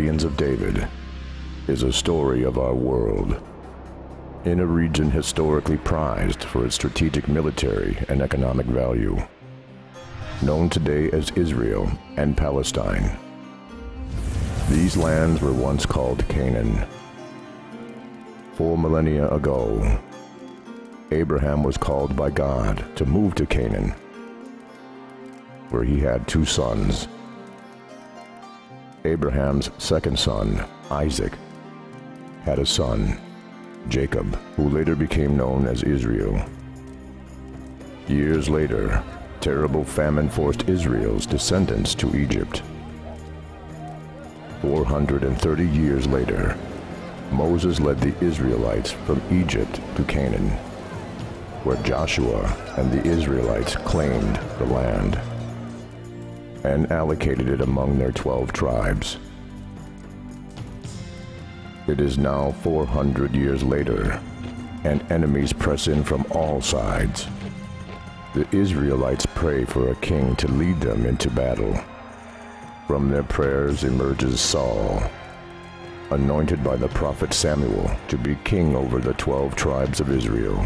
Rebellions of David is a story of our world. In a region historically prized for its strategic military and economic value, known today as Israel and Palestine. These lands were once called Canaan. 4 millennia ago, Abraham was called by God to move to Canaan, where he had 2 sons. Abraham's second son, Isaac, had a son, Jacob, who later became known as Israel. Years later, terrible famine forced Israel's descendants to Egypt. 430 years later, Moses led the Israelites from Egypt to Canaan, where Joshua and the Israelites claimed the land and allocated it among their 12 tribes. It is now 400 years later, and enemies press in from all sides. The Israelites pray for a king to lead them into battle. From their prayers emerges Saul, anointed by the prophet Samuel to be king over the 12 tribes of Israel.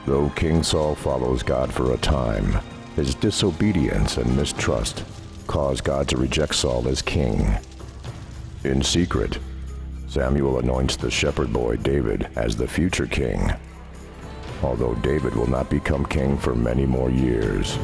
Though King Saul follows God for a time, his disobedience and mistrust cause God to reject Saul as king. In secret, Samuel anoints the shepherd boy David as the future king, although David will not become king for many more years.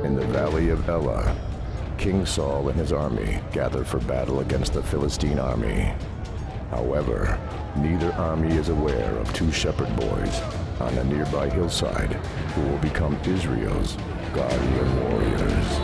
In the valley of Elah, King Saul and his army gather for battle against the Philistine army. However, neither army is aware of 2 shepherd boys on a nearby hillside who will become Israel's guardian warriors.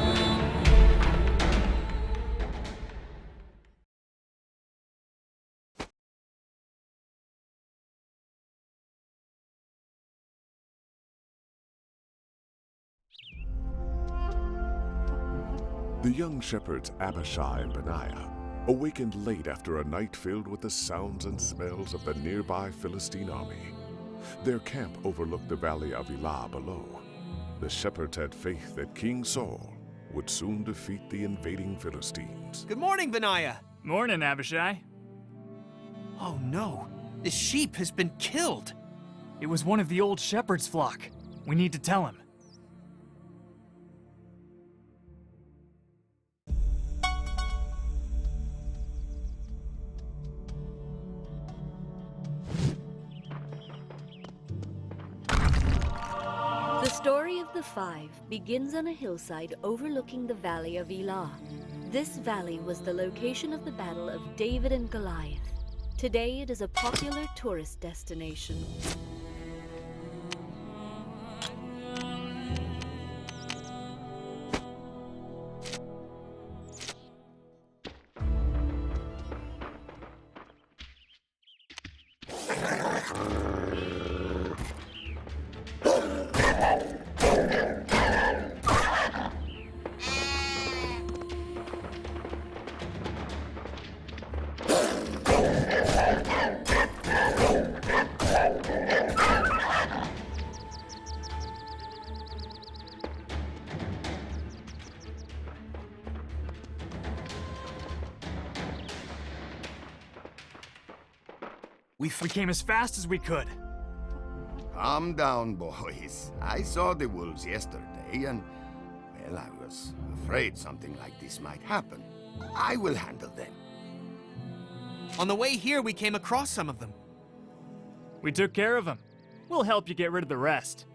The young shepherds Abishai and Benaiah awakened late after a night filled with the sounds and smells of the nearby Philistine army. Their camp overlooked the valley of Elah below. The shepherds had faith that King Saul would soon defeat the invading Philistines. Good morning, Benaiah. Morning, Abishai. Oh no, the sheep has been killed. It was one of the old shepherd's flock. We need to tell him. The story of the 5 begins on a hillside overlooking the valley of Elah. This valley was the location of the battle of David and Goliath. Today it is a popular tourist destination. We came as fast as we could. Calm down, boys. I saw the wolves yesterday and, well, I was afraid something like this might happen. I will handle them. On the way here, we came across some of them. We took care of them. We'll help you get rid of the rest.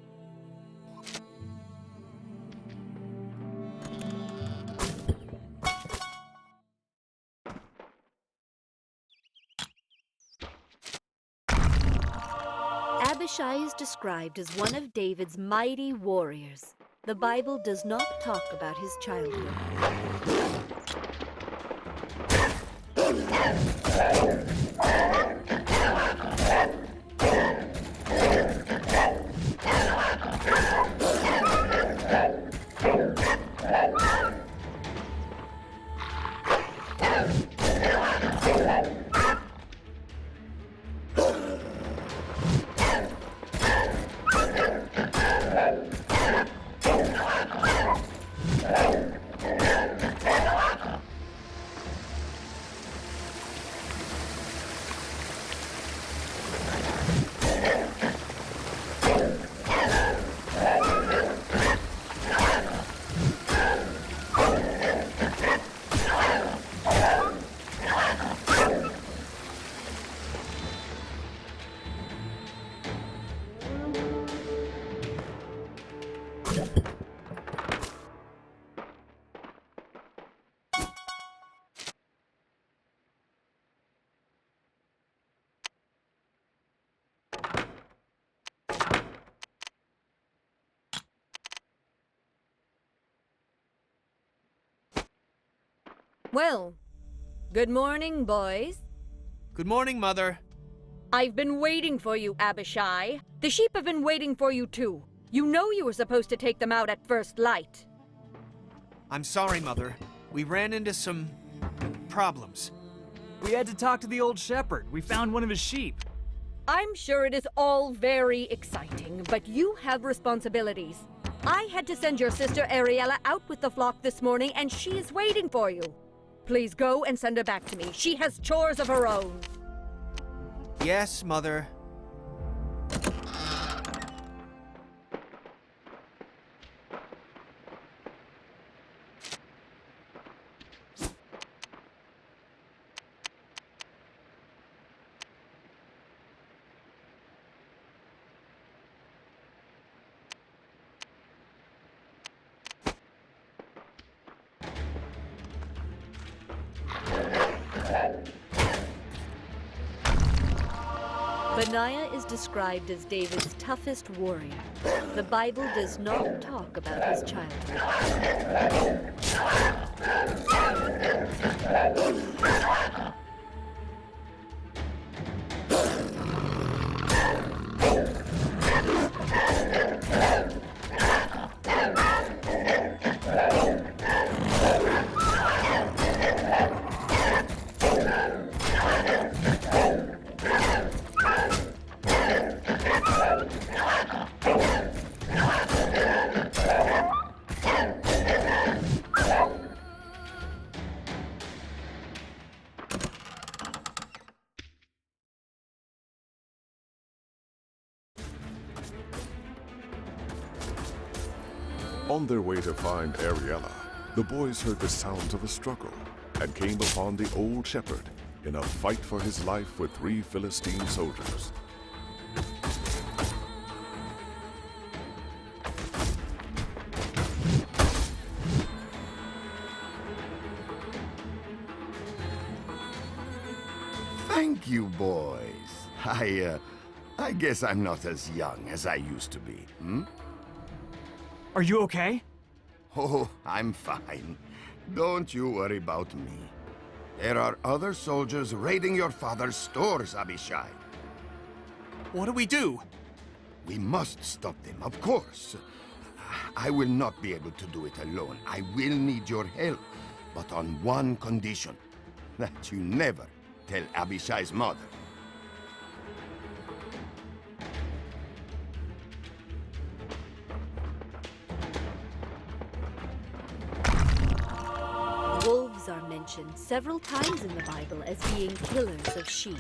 Abishai is described as one of David's mighty warriors. The Bible does not talk about his childhood. Well, good morning, boys. Good morning, Mother. I've been waiting for you, Abishai. The sheep have been waiting for you, too. You know you were supposed to take them out at first light. I'm sorry, Mother. We ran into some problems. We had to talk to the old shepherd. We found one of his sheep. I'm sure it is all very exciting, but you have responsibilities. I had to send your sister Ariella out with the flock this morning, and she is waiting for you. Please go and send her back to me. She has chores of her own. Yes, Mother. Benaiah is described as David's toughest warrior. The Bible does not talk about his childhood. On their way to find Ariella, the boys heard the sounds of a struggle and came upon the old shepherd in a fight for his life with 3 Philistine soldiers. Thank you, boys. I guess I'm not as young as I used to be, hmm? Are you okay? Oh, I'm fine. Don't you worry about me. There are other soldiers raiding your father's stores, Abishai. What do we do? We must stop them, of course. I will not be able to do it alone. I will need your help, but on one condition. That you never tell Abishai's mother. Wolves are mentioned several times in the Bible as being killers of sheep.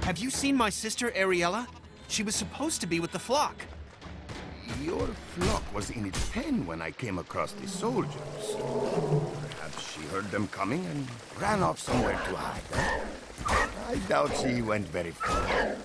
Have you seen my sister Ariella? She was supposed to be with the flock. Your flock was in its pen when I came across the soldiers. Perhaps she heard them coming and ran off somewhere to hide. Huh? I doubt she went very far.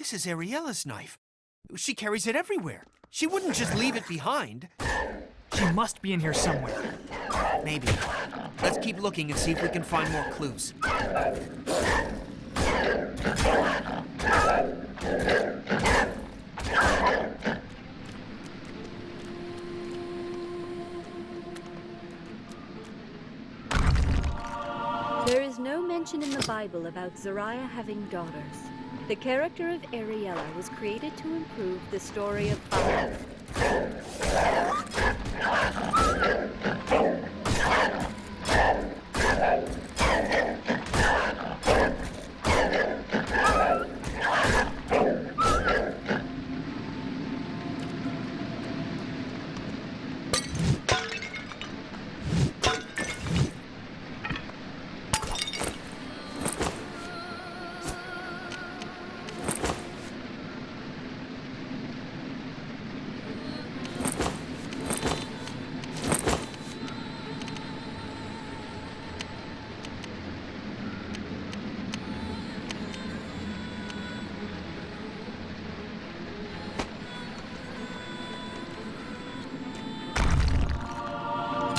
this is Ariella's knife. She carries it everywhere. She wouldn't just leave it behind. She must be in here somewhere. Maybe. Let's keep looking and see if we can find more clues. There is no mention in the Bible about Zariah having daughters. The character of Ariella was created to improve the story of father.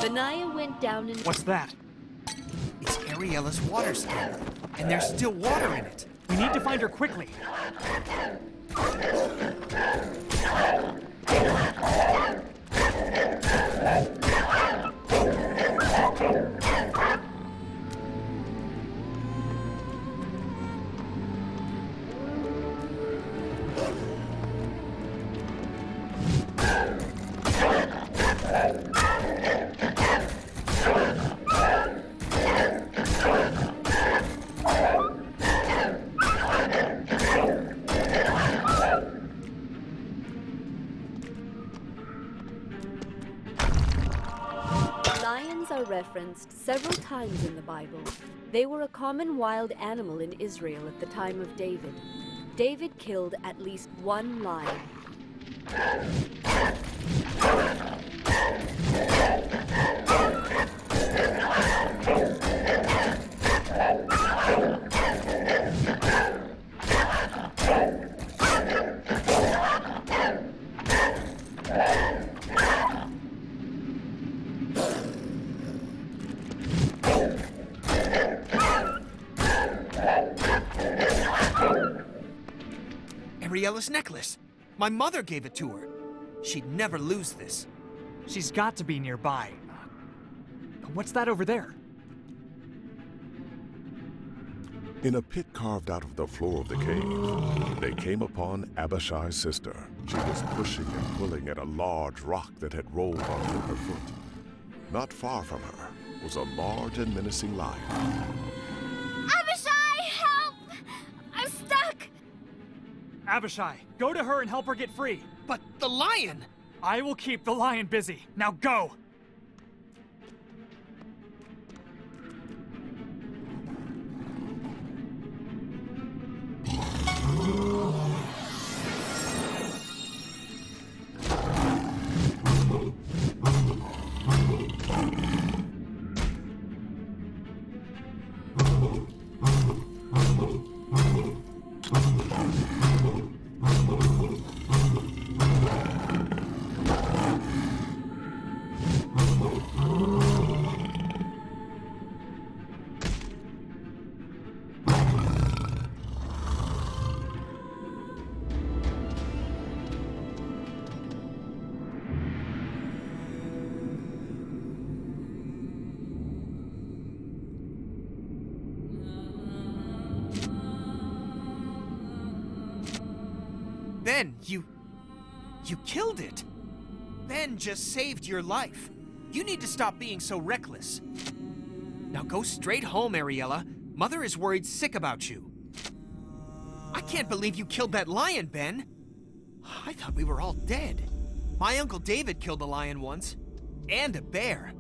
Benaiah went down and... What's that? It's Ariella's water skin, and there's still water in it. We need to find her quickly. Lions are referenced several times in the Bible. They were a common wild animal in Israel at the time of David. David killed at least one lion. Ariella's necklace. My mother gave it to her. She'd never lose this. She's got to be nearby. What's that over there? In a pit carved out of the floor of the cave, they came upon Abishai's sister. She was pushing and pulling at a large rock that had rolled onto her foot. Not far from her was a large and menacing lion. Abishai, help! I'm stuck! Abishai, go to her and help her get free. But the lion! I will keep the lion busy. Now go! Ben, you killed it. Ben just saved your life. You need to stop being so reckless. Now go straight home, Ariella. Mother is worried sick about you. I can't believe you killed that lion, Ben. I thought we were all dead. My Uncle David killed a lion once. And a bear.